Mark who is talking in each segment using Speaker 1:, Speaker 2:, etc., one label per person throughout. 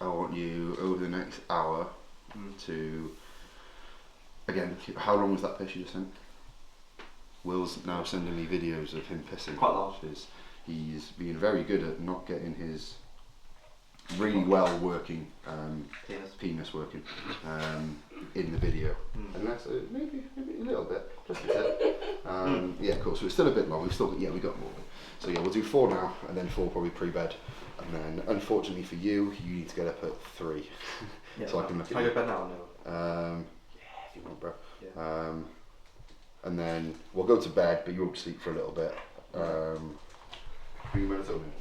Speaker 1: I want you over the next hour to, again, how long was that piss you just sent? Will's now sending me videos of him pissing.
Speaker 2: Quite long.
Speaker 1: He's being very good at not getting his really well working penis working in the video. And that's maybe a little bit, just a bit. Yeah, cool. So it's still a bit long. We got more. So yeah, we'll do 4 now, and then 4 probably pre-bed, and then unfortunately for you, you need to get up at 3.
Speaker 2: Yeah,
Speaker 1: so I can look
Speaker 2: Can I go to bed now? No.
Speaker 1: Yeah, if you want, bro.
Speaker 2: Yeah.
Speaker 1: And then we'll go to bed, but you won't sleep for a little bit. Are you melatonin?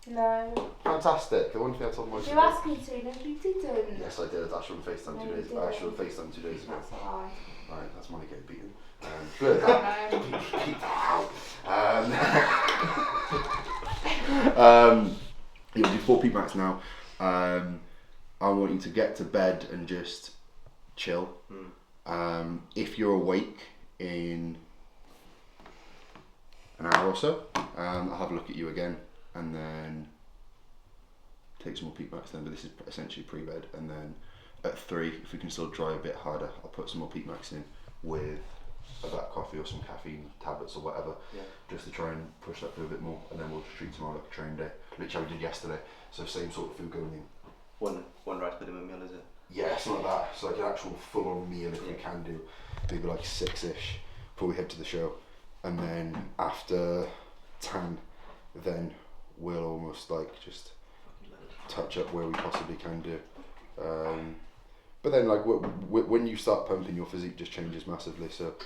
Speaker 3: No.
Speaker 1: Fantastic. The one thing I told my
Speaker 3: You asked me to, no, you didn't.
Speaker 1: Yes, I did. I asked you on FaceTime 2 days. I asked you on FaceTime 2 days ago.
Speaker 3: That's a lie.
Speaker 1: Right, that's money getting beaten. Good. Keep that out. You'll do 4 peak max now. I want you to get to bed and just chill. If you're awake in an hour or so, I'll have a look at you again, and then take some more peak max then, but this is essentially pre-bed, and then at 3, if we can still dry a bit harder, I'll put some more peak max in with a black coffee or some caffeine tablets or whatever, just to try and push that through a bit more, and then we'll just treat tomorrow like a training day, which I did yesterday, so same sort of food going in.
Speaker 2: One rice minimum meal, is it?
Speaker 1: Yeah, something like that, so like an actual full-on meal if we can do, maybe like 6ish before we head to the show, and then after 10, then we'll almost like just touch up where we possibly can do. But then like when you start pumping, your physique just changes massively, so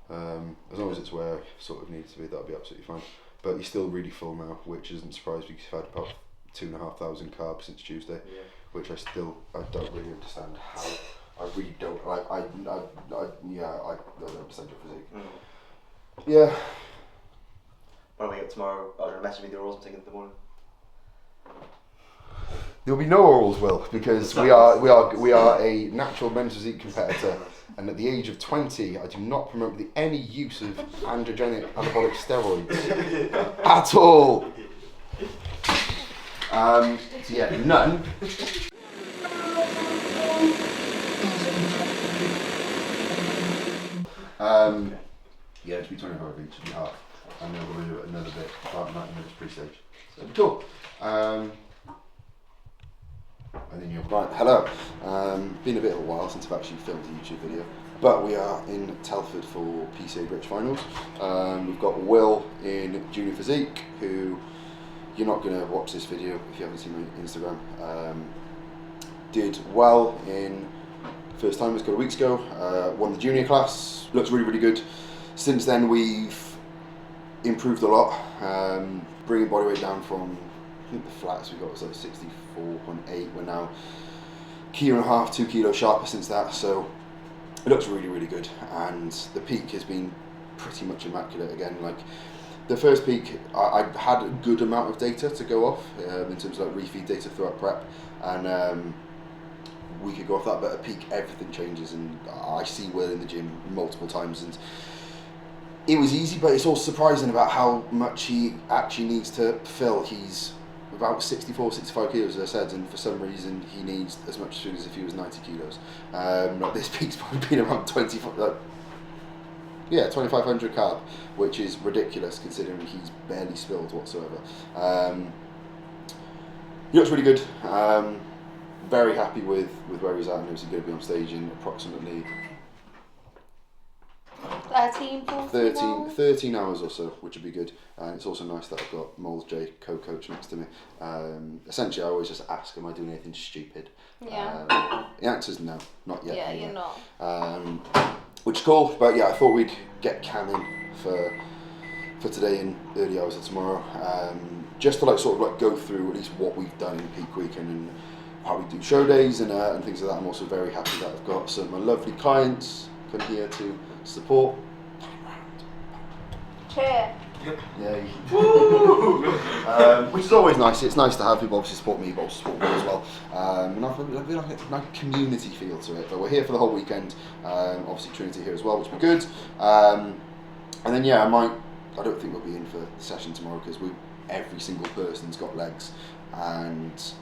Speaker 1: as long as it's where it sort of needs to be, that'll be absolutely fine. But you're still really full now, which isn't surprising because you've had about 2,500 carbs since Tuesday, which I don't really understand how. I really don't. Like I don't understand your physique. Yeah.
Speaker 2: When I wake up tomorrow, I'll just message me the orals I'm taking in the morning.
Speaker 1: There'll be no orals, Will, because we are a natural men's physique competitor, and at the age of 20, I do not promote any use of androgenic anabolic steroids at all. So yeah, none. Yeah, it's be 25 each, it'll be half, and then we'll do another bit, about 90 minutes pre-stage. So cool. And then you're right. Hello. Been a bit of a while since I've actually filmed a YouTube video, but we are in Telford for PCA British Finals. We've got Will in Junior Physique, who you're not going to watch this video if you haven't seen my Instagram. Did well in first time a couple of weeks ago. Won the junior class. Looks really good. Since then we've improved a lot. Bringing body weight down from, I think the flattest we got was like 64.8. We're now 1.5 to 2 kilos sharper since that, so it looks really good. And the peak has been pretty much immaculate again. Like the first peak, I had a good amount of data to go off in terms of like refeed data throughout prep, and we could go off that. But at peak, everything changes, and I see Will in the gym multiple times, and it was easy, but it's also surprising about how much he actually needs to fill. He's about 65 kilos, as I said, and for some reason he needs as much food as if he was 90 kilos. Like this peak's probably been around 2,500 carb, which is ridiculous considering he's barely spilled whatsoever. He looks really good. Very happy with where he's at, and he's going to be on stage in approximately 13 hours or so, which would be good. And it's also nice that I've got Moles J, co-coach, next to me. Essentially, I always just ask, am I doing anything stupid?
Speaker 3: Yeah.
Speaker 1: The answer's no, not yet.
Speaker 3: Yeah,
Speaker 1: anyway.
Speaker 3: you're not.
Speaker 1: Which is cool, but yeah, I thought we'd get Cam in for today and early hours of tomorrow, just to like sort of like go through at least what we've done in peak weekend and how we do show days and things like that. I'm also very happy that I've got some of my lovely clients come here to support.
Speaker 3: Cheer.
Speaker 1: Yeah. Which is always nice. It's nice to have people obviously support me, but also support me as well. And I feel like a nice community feel to it. But we're here for the whole weekend. Obviously Trinity here as well, which will be good. And then yeah, I don't think we'll be in for the session tomorrow because every single person's got legs, and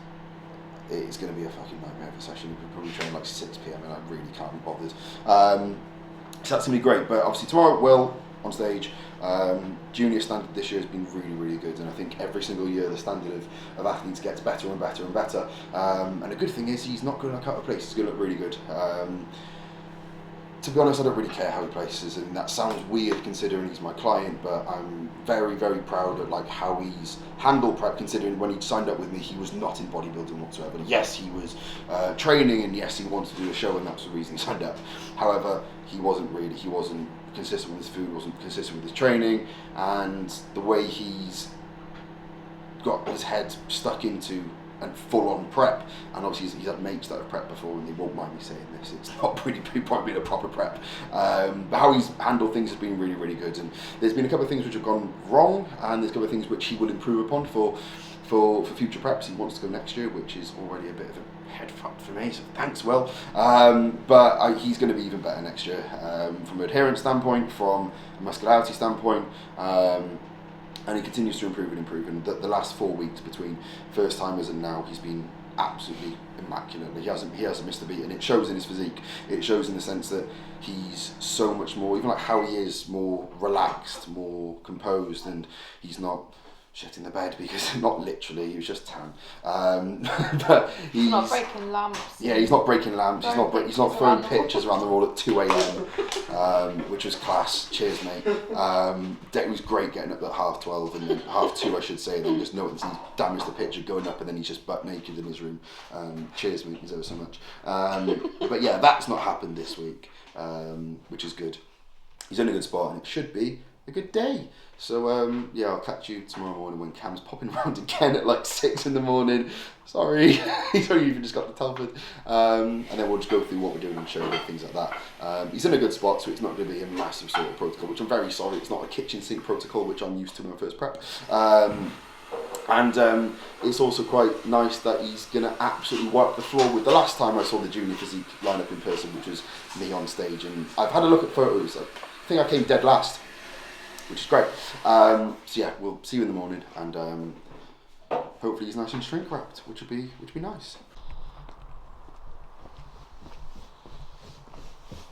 Speaker 1: it's going to be a fucking nightmare of a session. We'll probably train like 6 PM and I really can't be bothered. So that's going to be great. But obviously tomorrow, Will on stage. Junior standard this year has been really, really good, and I think every single year the standard of athletes gets better and better and better. And the good thing is he's not going to look out of place. He's going to look really good. To be honest, I don't really care how he places, and that sounds weird considering he's my client, but I'm very, very proud of like how he's handled prep, considering when he signed up with me, he was not in bodybuilding whatsoever. Yes, he was training, and yes, he wanted to do a show, and that's the reason he signed up. However, he wasn't consistent with his food, wasn't consistent with his training, and the way he's got his head stuck into and full on prep, and obviously he's had mates that have prepped before and they won't mind me saying this, it's not really probably been a proper prep, but how he's handled things has been really, really good, and there's been a couple of things which have gone wrong, and there's a couple of things which he will improve upon for future preps. He wants to go next year, which is already a bit of a head fuck for me, so thanks Will, but he's going to be even better next year, from an adherence standpoint, from a muscularity standpoint, and he continues to improve and improve. And the last 4 weeks between first timers and now, he's been absolutely immaculate. He hasn't missed a beat, and it shows in his physique. It shows in the sense that he's so much more, even like how he is, more relaxed, more composed, and he's not shit in the bed, because not literally, he was just tan. But he's
Speaker 3: not breaking lamps.
Speaker 1: Yeah, he's not breaking lamps. He's not throwing pictures around the wall at 2 AM, which was class. Cheers, mate. It was great getting up at 12:30 and then 2:30, I should say. And then just noticing he's damaged the picture going up, and then he's just butt naked in his room. Cheers, mate. Thanks ever so much. But yeah, that's not happened this week, which is good. He's in a good spot, and it should be a good day. So yeah, I'll catch you tomorrow morning when Cam's popping around again at like 6 in the morning. Sorry, he's only even just got to Telford. And then we'll just go through what we're doing and show you things like that. He's in a good spot, so it's not going to be a massive sort of protocol, which I'm very sorry. It's not a kitchen sink protocol, which I'm used to in my first prep. And it's also quite nice that he's going to absolutely wipe the floor with. The last time I saw the junior physique line up in person, which was me on stage, and I've had a look at photos. I think I came dead last, which is great. So yeah, we'll see you in the morning, and hopefully he's nice and shrink wrapped, which would be nice.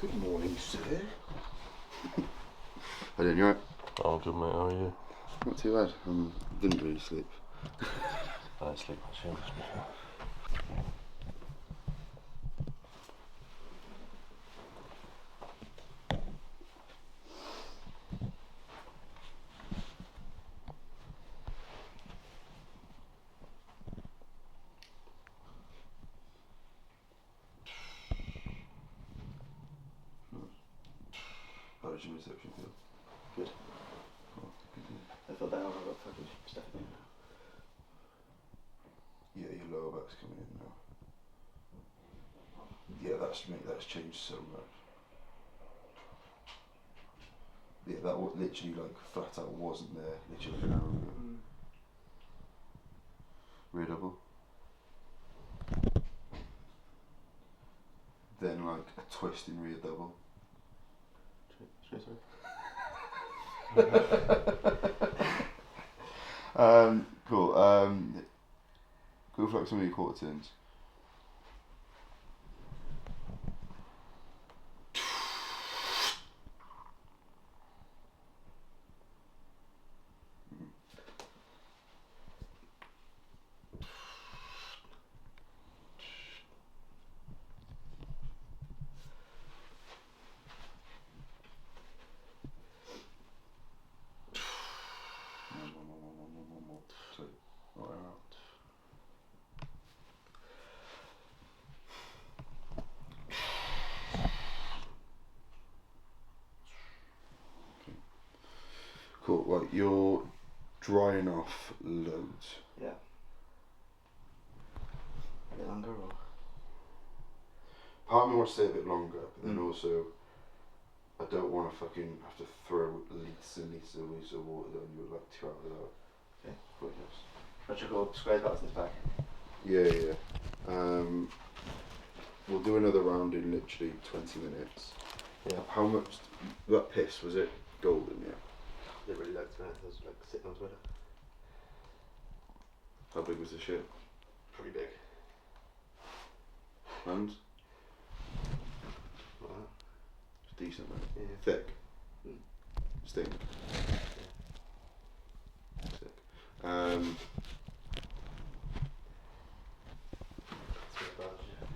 Speaker 1: Good morning, sir. How you doing? You alright?
Speaker 4: Oh, good mate, how are you?
Speaker 1: Not too bad. Didn't really sleep.
Speaker 4: I sleep much, yeah.
Speaker 1: How did your reception feel?
Speaker 2: Good.
Speaker 1: Cool.
Speaker 2: I feel better. I've got fucking stuff in there.
Speaker 1: Yeah, your lower back's coming in now. Yeah, that's changed so much. Yeah, that literally like flat out wasn't there literally an hour ago. Rear double. Then like a twist in rear double. Cool. Go for like some of your quarter turns. Cool, right, you're drying off loads.
Speaker 2: Yeah. A bit longer or?
Speaker 1: Part of me wants to stay a bit longer, but then also I don't want to fucking have to throw litres and litres of water down you like 2 hours out.
Speaker 2: Okay.
Speaker 1: But yes.
Speaker 2: What should I go squares back to this back?
Speaker 1: Yeah. We'll do another round in literally 20 minutes.
Speaker 2: Yeah.
Speaker 1: How much, that piss, was it golden, yeah?
Speaker 2: I didn't really like that. I was like sitting on Twitter.
Speaker 1: How big was the shit?
Speaker 2: Pretty big.
Speaker 1: hand.
Speaker 2: Right.
Speaker 1: It's decent, man.
Speaker 2: Yeah.
Speaker 1: Thick.
Speaker 2: Mm.
Speaker 1: Sting. Thick.
Speaker 2: That's really bad, yeah.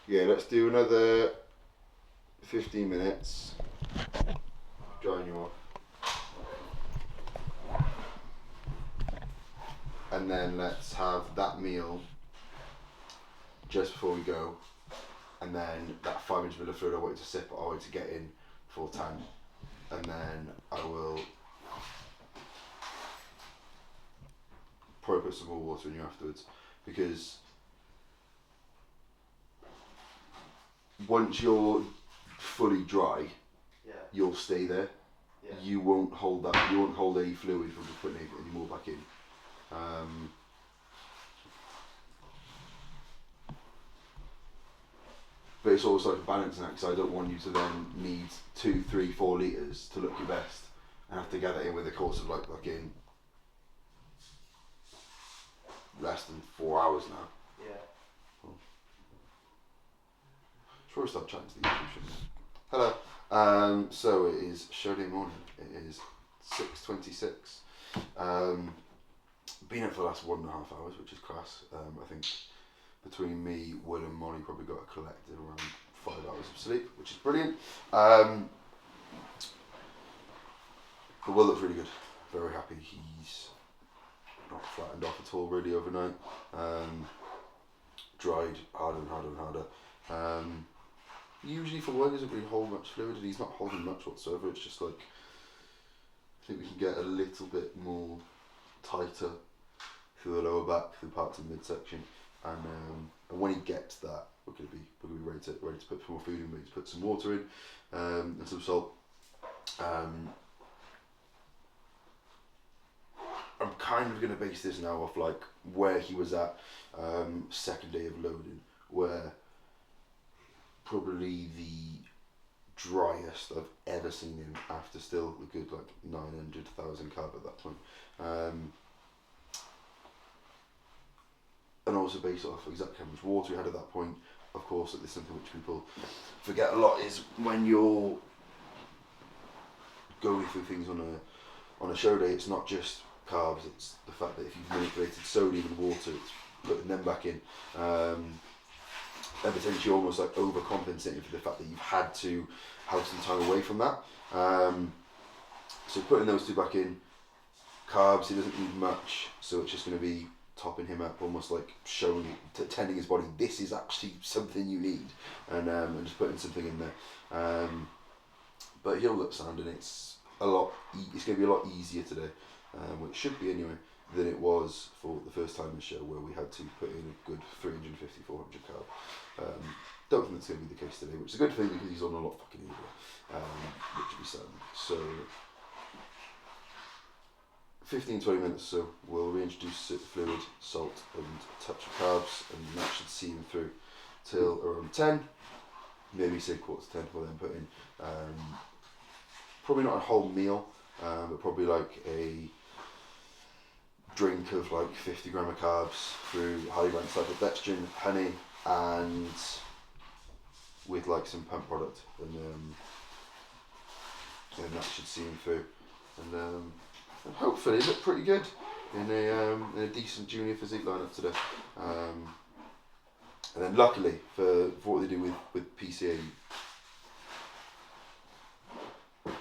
Speaker 1: Yeah, let's do another 15 minutes. Drying you off. And then let's have that meal just before we go. And then that 5 inch of fluid I want you to sip, I want you to get in before 10. And then I will probably put some more water in you afterwards, because once you're fully dry,
Speaker 2: Yeah.
Speaker 1: you'll stay there.
Speaker 2: Yeah.
Speaker 1: You won't hold that. You won't hold any fluid from just putting any more back in. But it's always like a balancing act, because I don't want you to then need 2, 3, 4 litres to look your best and have to get that in with a course of like fucking less than 4 hours now.
Speaker 2: Yeah.
Speaker 1: Sure, stop chatting to the YouTube channel. Hello. So it is show day morning. It is 6:26. Been up for the last 1.5 hours, which is class. I think between me, Will and Molly probably got a collective around 5 hours of sleep, which is brilliant. But Will looks really good. Very happy. He's not flattened off at all really overnight. Dried harder and harder and harder. Usually for Will, he doesn't really hold much fluid, and he's not holding much whatsoever. It's just like, I think we can get a little bit more tighter through the lower back, through parts of the midsection, and when he gets that, we're gonna be ready to put some more food in, ready to put some water in, and some salt. I'm kind of gonna base this now off like where he was at second day of loading, where probably the driest I've ever seen him after still a good like 900,000 carb at that point. And also based off exactly how much water he had at that point. Of course, there's something which people forget a lot is when you're going through things on a show day, it's not just carbs, it's the fact that if you've manipulated sodium and water, it's putting them back in. And potentially almost like overcompensating for the fact that you've had to have some time away from that. So putting those two back in, carbs, he doesn't need much, so it's just going to be topping him up, almost like showing, telling his body this is actually something you need, and just putting something in there. But he'll look sound, and it's going to be a lot easier today, well, it should be anyway, than it was for the first time in the show where we had to put in a good 350, 400 carb. Don't think that's going to be the case today, which is a good thing because he's on a lot fucking easier, which will be sad. So 15-20 minutes or so, we'll reintroduce fluid, salt and a touch of carbs, and that should see him through till around 10, maybe say 9:45, we'll then put in probably not a whole meal, but probably like a drink of like 50 gram of carbs through highly ranked cyclodextrin, honey, and with like some pump product, and that should see him through, and hopefully look pretty good in a decent junior physique lineup today. And then luckily for what they do with PCA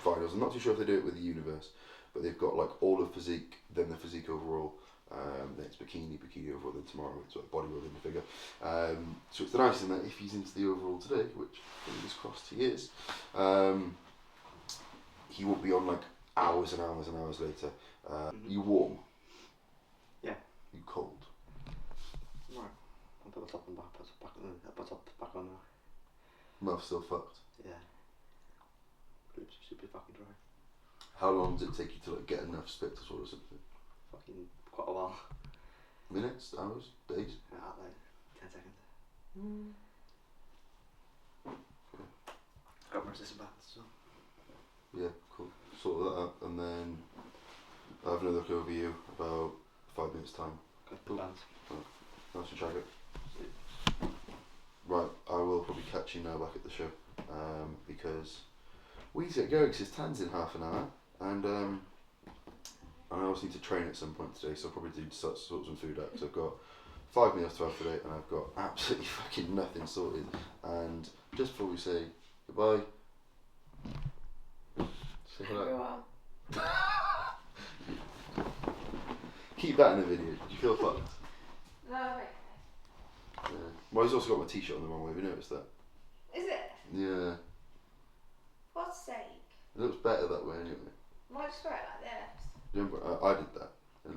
Speaker 1: finals, I'm not too sure if they do it with the Universe, but they've got like all of physique, then the physique overall, then it's bikini overall, then tomorrow it's like bodybuilding the figure. So it's the nice thing that if he's into the overall today, which fingers crossed he is, he will be on like hours and hours and hours later. You warm?
Speaker 2: Yeah.
Speaker 1: You cold?
Speaker 2: Right. I'll put the top and back, put the top back on now.
Speaker 1: Mouth still fucked.
Speaker 2: Yeah. Lips are super fucking dry.
Speaker 1: How long does it take you to like get enough spit to swallow something?
Speaker 2: Fucking quite a while.
Speaker 1: Minutes, hours, days?
Speaker 2: Yeah, like 10 seconds. resistant bands. So.
Speaker 1: Yeah, cool. Sort that out, and then I'll have another look over you about 5 minutes time.
Speaker 2: Okay,
Speaker 1: Cool.
Speaker 2: bands.
Speaker 1: Nice to check it. Right, I will probably catch you now back at the show, because we need to get going because his tan's in half an hour, and I also need to train at some point today, so I'll probably do sort some food out because I've got 5 meals to have today and I've got absolutely fucking nothing sorted. And just before we say goodbye, say hello.
Speaker 3: Everyone.
Speaker 1: Keep that in the video. Do you feel fucked?
Speaker 3: No, wait.
Speaker 1: Yeah. Well, he's also got my t-shirt on the wrong way. Have you noticed that?
Speaker 3: Is it?
Speaker 1: Yeah.
Speaker 3: For God's sake.
Speaker 1: It looks better that way anyway.
Speaker 3: Why just wear it like this?
Speaker 1: Remember, I did that. It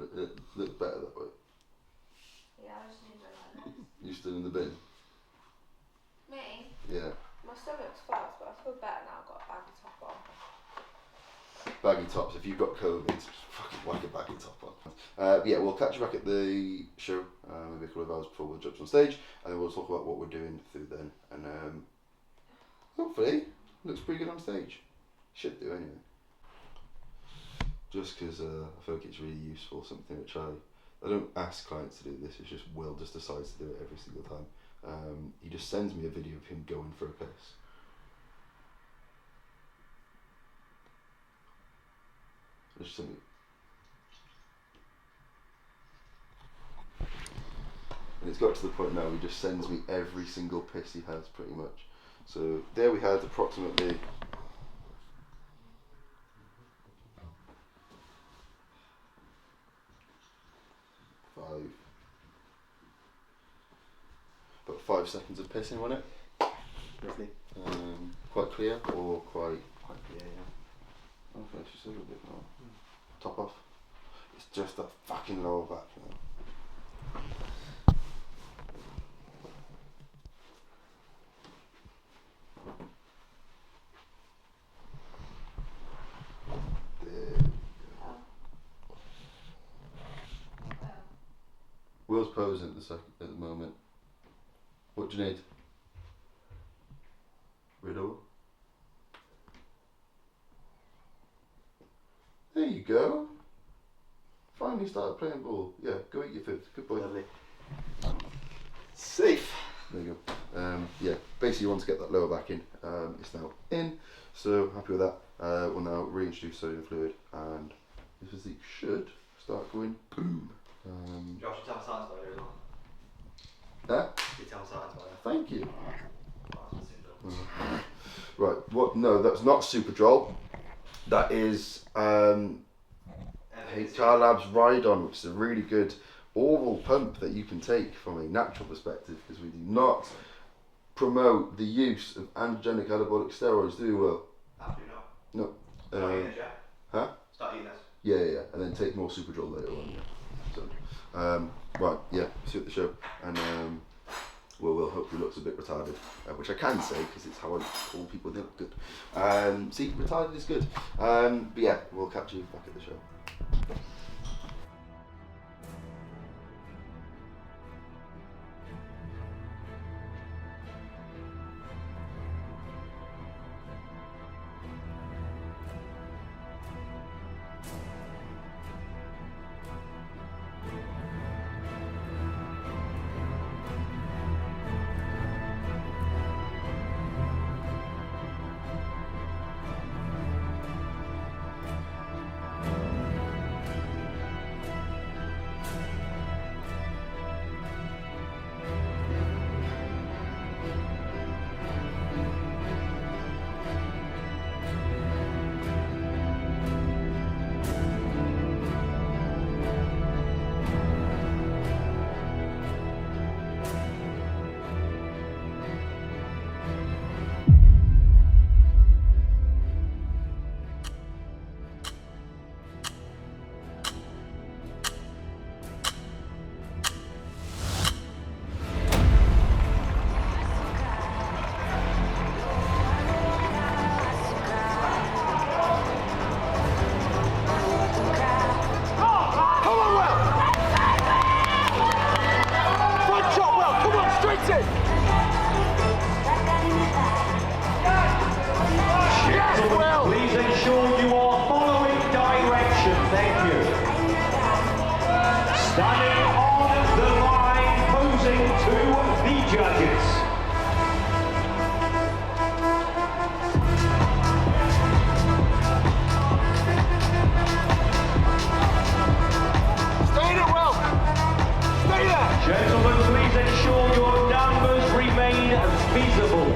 Speaker 1: looked better that way.
Speaker 3: Yeah, I just need to wear it like this.
Speaker 1: You still in the bin?
Speaker 3: Me?
Speaker 1: Yeah.
Speaker 3: My stomach's fucked, but I feel better now. I've got a baggy top on.
Speaker 1: Baggy tops. If you've got COVID, just fucking whack a baggy top on. But yeah, we'll catch you back at the show, maybe a couple of hours before we'll jump on stage, and then we'll talk about what we're doing through then. And hopefully, looks pretty good on stage. Should do anyway. Just because I feel like it's really useful, something which I don't ask clients to do this, it's just Will just decides to do it every single time. He just sends me a video of him going for a piss. Just send me. And it's got to the point now he just sends me every single piss he has pretty much. So there we had approximately about 5 seconds of pissing on it.
Speaker 2: Roughly.
Speaker 1: Quite clear or quite.
Speaker 2: Quite clear, yeah.
Speaker 1: Okay, it's just a little bit more. Top off. It's just that fucking lower back now. There we go. Will's posing at the moment. What do you need? Riddle. There you go. Finally started playing ball. Yeah, go eat your food. Good boy.
Speaker 2: Lovely. Safe.
Speaker 1: There you go. Yeah, basically you want to get that lower back in. It's now in, so happy with that. We'll now reintroduce sodium fluid, and the physique should start going boom.
Speaker 2: Josh, you tell us that as well.
Speaker 1: Huh?
Speaker 2: You tell us that as well.
Speaker 1: Thank you. Right, what? No, that's not Superdrol. That is HR Labs Ride-On, which is a really good oral pump that you can take from a natural perspective, because we do not promote the use of androgenic anabolic steroids, do we, Will?
Speaker 2: Absolutely not.
Speaker 1: No.
Speaker 2: Start eating this, yeah?
Speaker 1: Huh?
Speaker 2: Start eating this.
Speaker 1: Yeah, and then take more Superdrol later on. Yeah. So, right, yeah, see you at the show, and Will hopefully looks a bit retarded, which I can say because it's how I call people they look good. See, retarded is good. But yeah, we'll catch you back at the show.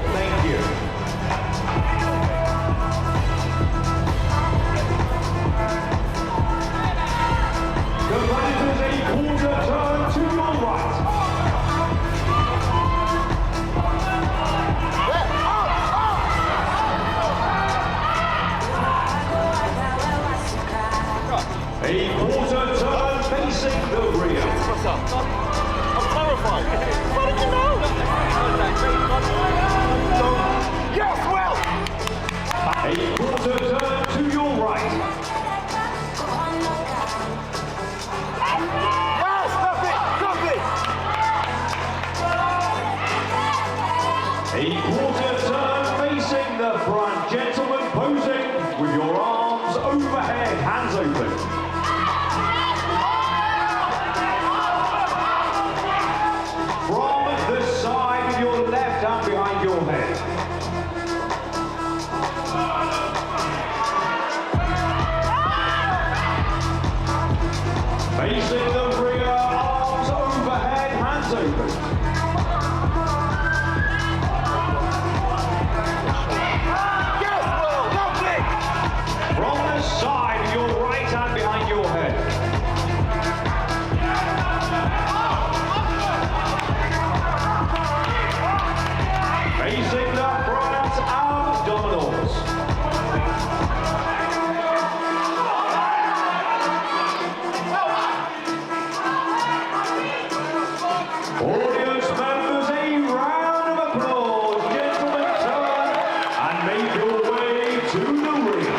Speaker 5: Thank you. Competitors, a quarter turn to your right. A quarter turn facing the rear.
Speaker 6: I'm terrified. How did you know? Yes, Will!
Speaker 5: A quarter turn to your right.
Speaker 6: Yes, lovely!
Speaker 5: A quarter turn facing the front. Gentlemen posing with your arms overhead, hands open. From the side with your left hand behind your head. Facing the rear, arms overhead, hands open.
Speaker 6: Yes, Will! Lovely!
Speaker 5: From the side with your right hand behind your head. Facing the front, abdominals. Audience members, a round of applause. Gentlemen, turn and make your way to the ring.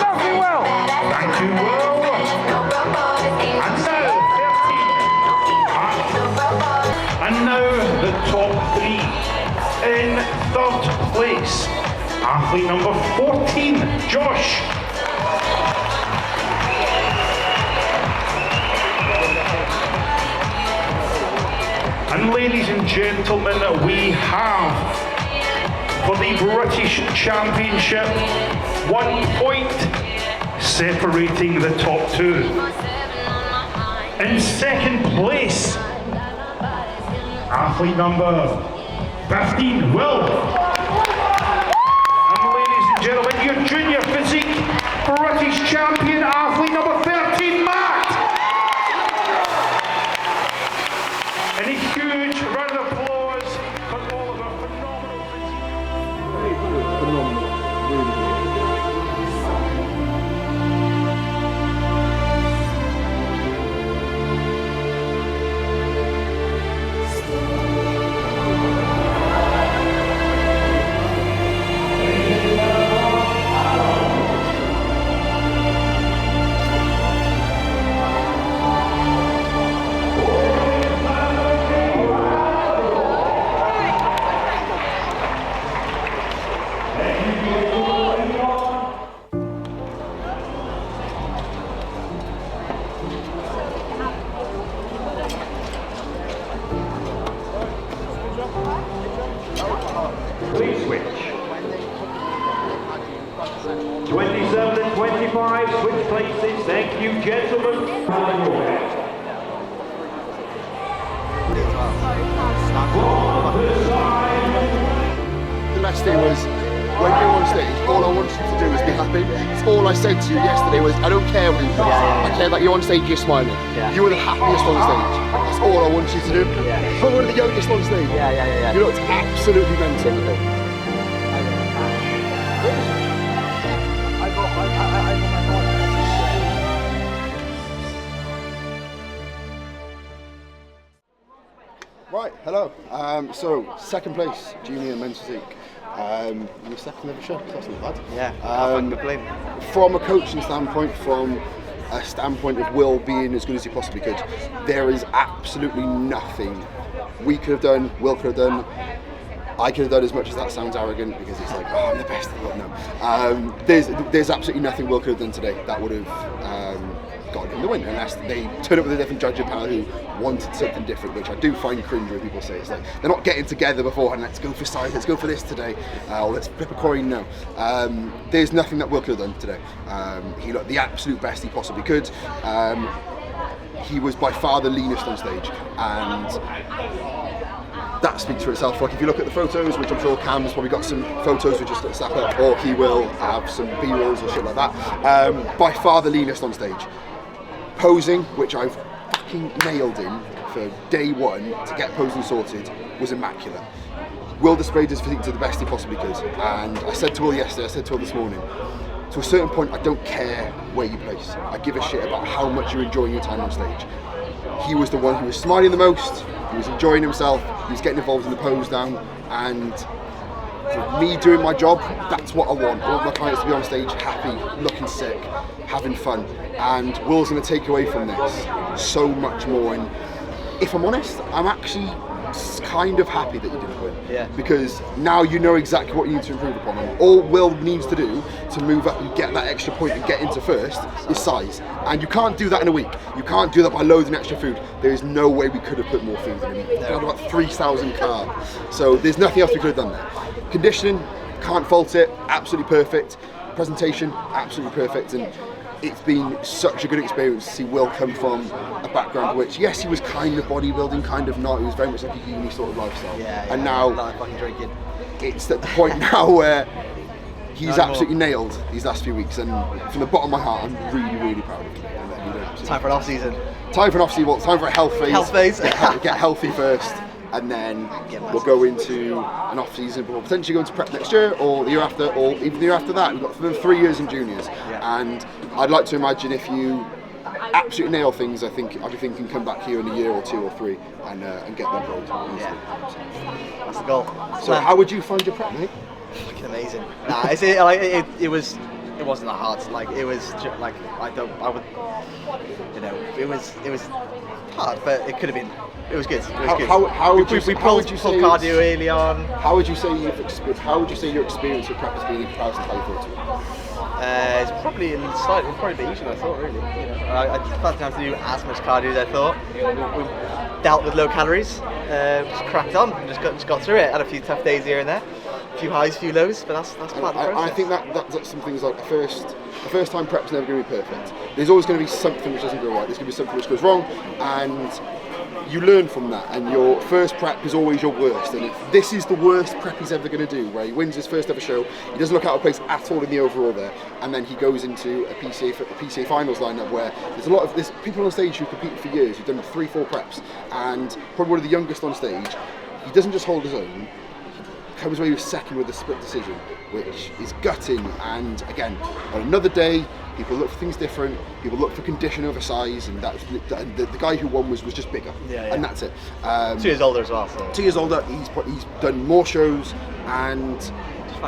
Speaker 6: Lovely, Will!
Speaker 5: Thank you, Will. And now the top three. In third place, athlete number 14, Josh. And ladies and gentlemen, we have for the British Championship 1 point separating the top two. In second place, athlete number 15, Will. And ladies and gentlemen, your junior physique British champion athlete number 13, Matt. And a huge round of applause for all of our phenomenal physique. Please switch. 27 and 25, switch places. Thank you, gentlemen. On your head. From the side.
Speaker 1: The best thing was, when you were on stage, all I wanted you to do was be happy. It's all I said to you yesterday was, I don't care what you do. I care that you're on stage, you're smiling. You were the happiest on stage. That's all I wanted you to do. But one of the youngest on stage. You looked absolutely mental. Right, hello. So, second place, junior men's physique. Your second ever show, that's not bad.
Speaker 2: Yeah,
Speaker 1: From a coaching standpoint, from a standpoint of Will being as good as he possibly could, there is absolutely nothing we could have done, Will could have done. I could have done, as much as that sounds arrogant, because it's like, oh, I'm the best in the world. No. There's absolutely nothing Will could have done today that would have gotten him the win, unless they turn up with a different judging panel who wanted something different, which I do find cringe when people say. It's like, they're not getting together beforehand, let's go for size, let's go for this today, or let's flip a coin. No. There's nothing that Will could have done today. He looked the absolute best he possibly could. He was by far the leanest on stage, and that speaks for itself. Like, if you look at the photos, which I'm sure Cam's probably got some photos with just a snap up, or he will have some B-rolls or shit like that. By far the leanest on stage. Posing, which I've fucking nailed in for day one to get posing sorted, was immaculate. Will displayed his physique to the best he possibly could, and I said to Will yesterday, I said to Will this morning, to a certain point I don't care where you place. I give a shit about how much you're enjoying your time on stage. He was the one who was smiling the most, he was enjoying himself, he was getting involved in the pose down, and for me doing my job, that's what I want. I want my clients to be on stage happy, looking sick, having fun, and Will's going to take away from this so much more. And if I'm honest, I'm actually kind of happy that you didn't win.
Speaker 7: Yeah.
Speaker 1: Because now you know exactly what you need to improve upon, and all Will needs to do to move up and get that extra point and get into first is size. And you can't do that in a week. You can't do that by loading extra food. There is no way we could have put more food in him. He had about 3,000 carbs. So there's nothing else we could have done there. Conditioning, can't fault it, absolutely perfect. Presentation, absolutely perfect. And it's been such a good experience to see Will come from a background which, yes, he was kind of bodybuilding, kind of not. It was very much like a uni sort of lifestyle.
Speaker 7: Yeah,
Speaker 1: and now
Speaker 7: like fucking drinking.
Speaker 1: It's at the point now where he's absolutely nailed these last few weeks, and from the bottom of my heart, I'm really, really proud of him.
Speaker 7: Time for an off season.
Speaker 1: Time for an off season. Well, time for a health phase.
Speaker 7: Health phase.
Speaker 1: Get healthy first, and then we'll go into an off season. We'll potentially go into prep next year, or the year after, or even the year after that. We've got 3 years in juniors, and I'd like to imagine if you absolutely nail things, I'd be thinking come back here in a year or 2 or 3 and get them rolled.
Speaker 7: Yeah. That's the goal.
Speaker 1: So, how would you find your prep, mate?
Speaker 7: Fucking amazing. Nah, it wasn't that hard. Like, it was like it was hard, but it could have been. It was good. It was good.
Speaker 1: How would you
Speaker 7: we pulled cardio early on.
Speaker 1: How would you say your experience with prep has been in comparison to how you thought it would?
Speaker 7: It's probably a bit easier than I thought, really. I didn't have to do as much cardio as I thought. We dealt with low calories, just cracked on, and just got through it. Had a few tough days here and there, a few highs, a few lows, but that's part of the process.
Speaker 1: I think that's some things like the first time prep's never going to be perfect. There's always going to be something which doesn't go right. There's going to be something which goes wrong, and you learn from that, and your first prep is always your worst. And if this is the worst prep he's ever going to do, where he wins his first ever show, he doesn't look out of place at all in the overall there, and then he goes into a PCA finals lineup where there's people on stage who competed for years, who've done 3-4 preps, and probably one of the youngest on stage. He doesn't just hold his own. Comes away with second with a split decision, which is gutting. And again, on another day, people look for things different. People look for condition over size, and that's the guy who won was just bigger, and that's it.
Speaker 7: 2 years older as well. So.
Speaker 1: 2 years older. He's done more shows, and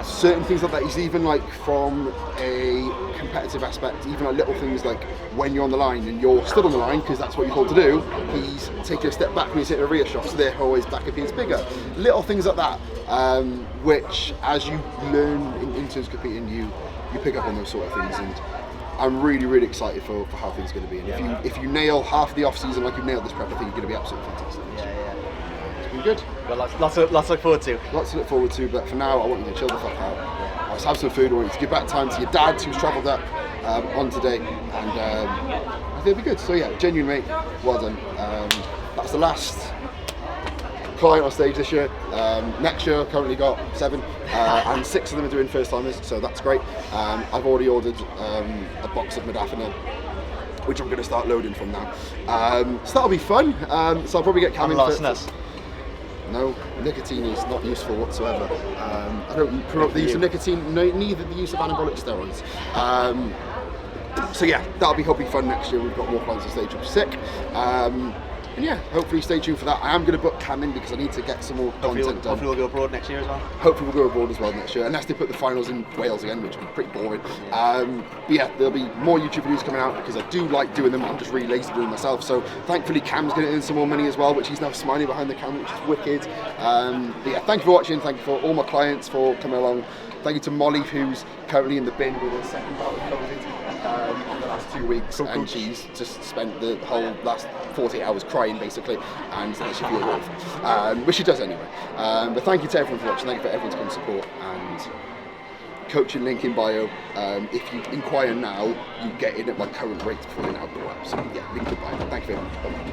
Speaker 1: certain things like that. He's even like from a competitive aspect, even like little things like when you're on the line and you're stood on the line because that's what you're told to do. He's taking a step back when he's hitting a rear shot, so they're always back up. He's bigger. Little things like that, which as you learn in terms of competing, you pick up on those sort of things. And I'm really, really excited for how things are going to be. And if you nail half the off season like you've nailed this prep, I think you're going to be absolutely fantastic. It's been good.
Speaker 7: Well, lots to look forward to.
Speaker 1: Lots to look forward to, but for now, I want you to chill the fuck out. Let's have some food. I want you to give back time to your dad, who's travelled up on today, and I think it'll be good. So yeah, genuine mate, well done. That's the last client on stage this year. Next year, I've currently got 7, and 6 of them are doing first timers, so that's great. I've already ordered a box of modafinil, which I'm going to start loading from now. So that'll be fun. So I'll probably get Cam in for. No, nicotine is not useful whatsoever. I don't promote the use of nicotine, neither the use of anabolic steroids. So yeah, that'll be fun next year. We've got more clients on stage, which is sick. And yeah, hopefully stay tuned for that. I am going to book Cam in because I need to get some more content done.
Speaker 7: Hopefully we'll go abroad next year as well.
Speaker 1: Hopefully we'll go abroad as well next year, unless they put the finals in Wales again, which would be pretty boring. But yeah, there'll be more YouTube videos coming out because I do like doing them. I'm just really lazy to do them myself. So thankfully Cam's getting in some more money as well, which he's now smiling behind the camera, which is wicked. But yeah, thank you for watching. Thank you for all my clients for coming along. Thank you to Molly, who's currently in the bin with her second bout of COVID in the last 2 weeks, and she's just spent the whole last 48 hours crying basically, and she feels awful, which she does anyway. But thank you to everyone for watching. Thank you for everyone's come support, and coaching link in bio. If you inquire now, you get in at my current rate before you're out the web. So yeah, link in bio. Thank you very much. Bye-bye.